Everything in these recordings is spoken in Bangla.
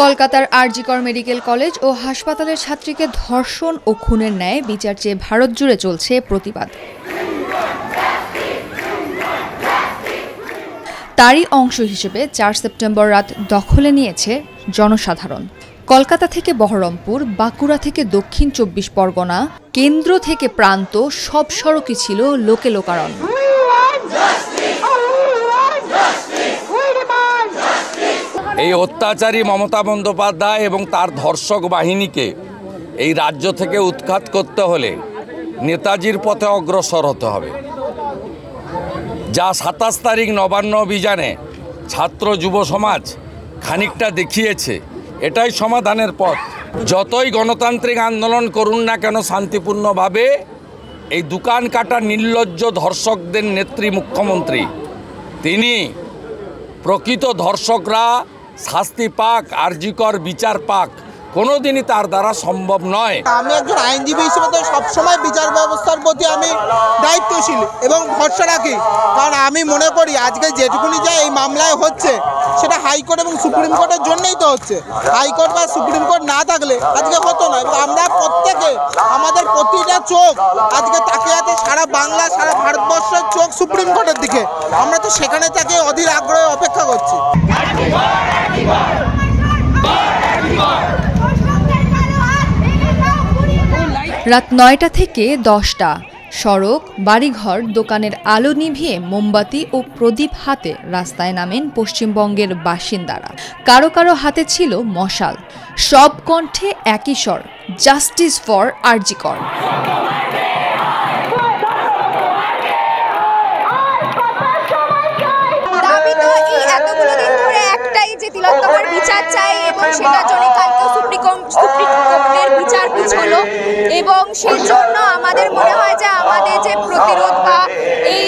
কলকাতার আরজিকর মেডিকেল কলেজ ও হাসপাতালের ছাত্রীকে ধর্ষণ ও খুনের ন্যায় বিচার চেয়ে ভারত জুড়ে চলছে প্রতিবাদ। তারই অংশ হিসেবে ৪ সেপ্টেম্বর রাত দখলে নিয়েছে জনসাধারণ। কলকাতা থেকে বহরমপুর, বাঁকুড়া থেকে দক্ষিণ ২৪ পরগনা, কেন্দ্র থেকে প্রান্ত সব সড়কই ছিল লোকে লোকারণ্য। এই অত্যাচারী মমতা বন্দ্যোপাধ্যায় এবং তার ধর্ষক বাহিনীকে এই রাজ্য থেকে উৎখাত করতে হলে নেতাজির পথে অগ্রসর হতে হবে। যা ২৭ তারিখ নবান্ন অভিযানে ছাত্র যুব সমাজ খানিকটা দেখিয়েছে, এটাই সমাধানের পথ। যতই গণতান্ত্রিক আন্দোলন করুন না কেন শান্তিপূর্ণভাবে, এই দোকান কাটা নির্লজ্জ ধর্ষকদের নেত্রী মুখ্যমন্ত্রী, তিনি প্রকৃত ধর্ষকরা শাস্তি পাক, আরজিকর বিচার পাক, কোনোদিনই তার দ্বারা সম্ভব নয়। আমি একজন আইনজীবী হিসেবে তো সবসময় বিচার ব্যবস্থার প্রতি আমি দায়িত্বশীল এবং ভরসা রাখি, কারণ আমি মনে করি আজকে যেটুকুনি যা এই মামলায় হচ্ছে সেটা হাইকোর্ট এবং সুপ্রিম কোর্টের জন্যই তো হচ্ছে। হাইকোর্ট বা সুপ্রিম কোর্ট না থাকলে আজকে হতো না। এবং আমরা প্রত্যেকে, আমাদের প্রতিটা চোখ আজকে তাকিয়ে আছে, সারা বাংলা সারা ভারতবর্ষের চোখ সুপ্রিম কোর্টের দিকে। আমরা তো সেখানে তাকে অধীর আগ্রহে অপেক্ষা করছি। রাত ৯টা থেকে ১০টা সড়ক, বাড়িঘর, দোকানের আলো নিভিয়ে মোমবাতি ও প্রদীপ হাতে রাস্তায় নামেন পশ্চিমবঙ্গের বাসিন্দারা। কারো কারো হাতে ছিল মশাল। সব কণ্ঠে একই স্বর, জাস্টিস ফর আরজিকর। তিলোত্তমার বিচার চাই এবং সেটার জন্য কালকে সুপ্রিম কোর্টের বিচার হলো এবং সেই জন্য আমাদের মনে হয় যে আমাদের যে প্রতিরোধ বা এই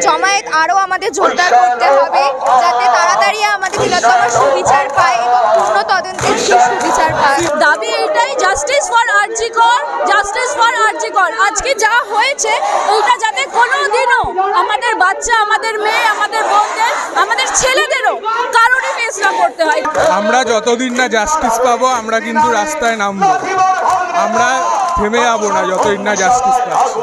জমায়েত আরও আমাদের জোরদার করতে হবে, যাতে তাড়াতাড়ি আমাদের তিলোত্তমার সুবিচার পায় এবং পূর্ণ তদন্তের সুবিচার পায়। দাবি এইটাই, justice for RG Kar, justice for RG Kar. আজকে যা হয়েছে এইটা যাতে কোনোদিনও আমাদের বাচ্চা, আমাদের মেয়ে, আমাদের বোনদের, আমাদের ছেলেদেরও কারোরই ফেস না করতে হয়। আমরা যতদিন না জাস্টিস পাবো আমরা কিন্তু রাস্তায় নামবো, আমরা থেমে যাবো না যতদিন না জাস্টিস পাচ্ছি।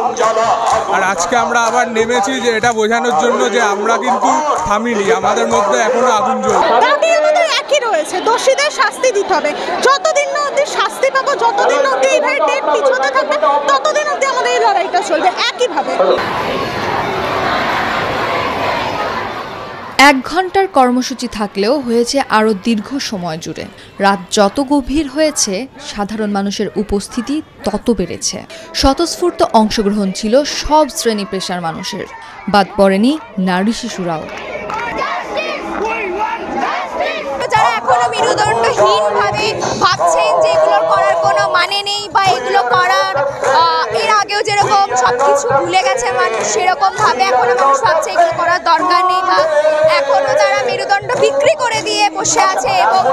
আর আজকে আমরা আবার নেমেছি যে এটা বোঝানোর জন্য যে আমরা কিন্তু থামিনি, আমাদের মধ্যে এখনো আগুন জ্বলছে। দাবি আমাদের একই রয়েছে, দোষীদের শাস্তি দিতে হবে। যতদিন না অবধি শাস্তি পাবো, যতদিন না অবধি এইভাবে ডেট পিছোতে থাকবে, ততদিন অবধি আমাদের এই লড়াইটা চলবে একইভাবে। ১ ঘন্টার কর্মসূচি থাকলেও হয়েছে আরও দীর্ঘ সময় জুড়ে। রাত যত গভীর হয়েছে, সাধারণ মানুষের উপস্থিতি তত বেড়েছে। স্বতঃস্ফূর্ত অংশগ্রহণ ছিল সব শ্রেণী পেশার মানুষের, বাদ পড়েনি নারী শিশুরাও। যারা এখনো মেরুদণ্ডহীনভাবে ভাবছেন যে এগুলো করার কোনো মানে নেই বা এগুলো করার এর আগেও যেরকম সবকিছু ভুলে গেছে মানুষ, সেরকম ভাবে এখনো মানুষ ভাবছে এগুলো করার দরকার নেই, বা এখনো যারা মেরুদণ্ড বিক্রি করে দিয়ে বসে আছে এবং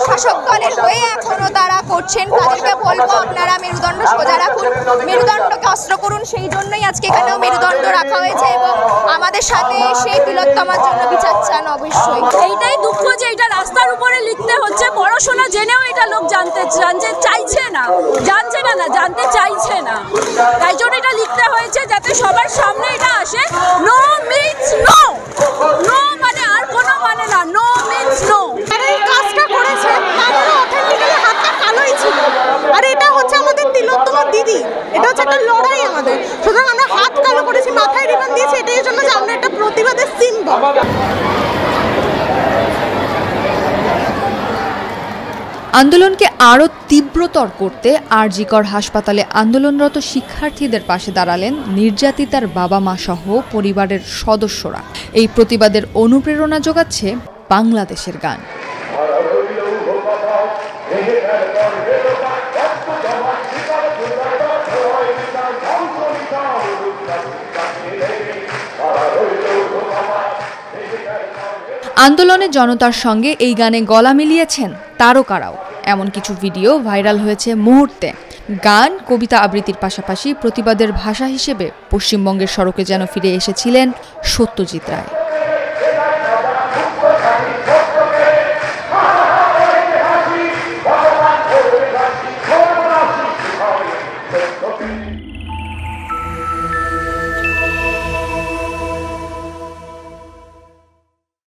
শাসক দলের হয়ে এখনো তারা করছেন, তাদেরকে বলবো আপনারা মেরুদণ্ড সোজা রাখুন, মেরুদণ্ডকে অস্ত্র করুন। সেই জন্যই আজকে এখানেও মেরুদণ্ড রাখা হয়েছে এবং আমাদের সাথে সেই তিলোত্তমার জন্য বিচার চান অবশ্যই। এইটাই দুঃখ যে এটা রাস্তার উপরে লিখতে হচ্ছে। পড়াশোনা জেনেও এটা লোক জানতে চাইছে না, জানতে চাইছে না। তাই জন্য এটা লিখতে হয়েছে যাতে সবার সামনে এটা আসে। নো মিন্স নো, নো মানে আর কোনো মানে না, নো মিন্স নো। আর এই কাজটা করেছে তারও অথেন্টিক্যালি হাতটা কালোই ছিল। আর এটা হচ্ছে আমাদের তিলোত্তমার দিদি, এটা হচ্ছে একটা লড়াই আমাদের। সুতরাং আমরা হাত কালো করেছি, মাথায় রিবন দিয়েছি, এটাই জন্য যে আমরা একটা প্রতিবাদের সিম্বল। আন্দোলনকে আরও তীব্রতর করতে আরজিকর হাসপাতালে আন্দোলনরত শিক্ষার্থীদের পাশে দাঁড়ালেন নির্যাতিতার বাবা মা সহ পরিবারের সদস্যরা। এই প্রতিবাদের অনুপ্রেরণা যোগাচ্ছে বাংলাদেশের গান। আন্দোলনে জনতার সঙ্গে এই গানে গলা মিলিয়েছেন তারকারাও। এমন কিছু ভিডিও ভাইরাল হয়েছে মুহূর্তে। গান, কবিতা আবৃত্তির পাশাপাশি প্রতিবাদের ভাষা হিসেবে পশ্চিমবঙ্গের সড়কে যেন ফিরে এসেছিলেন সত্যজিৎ রায়।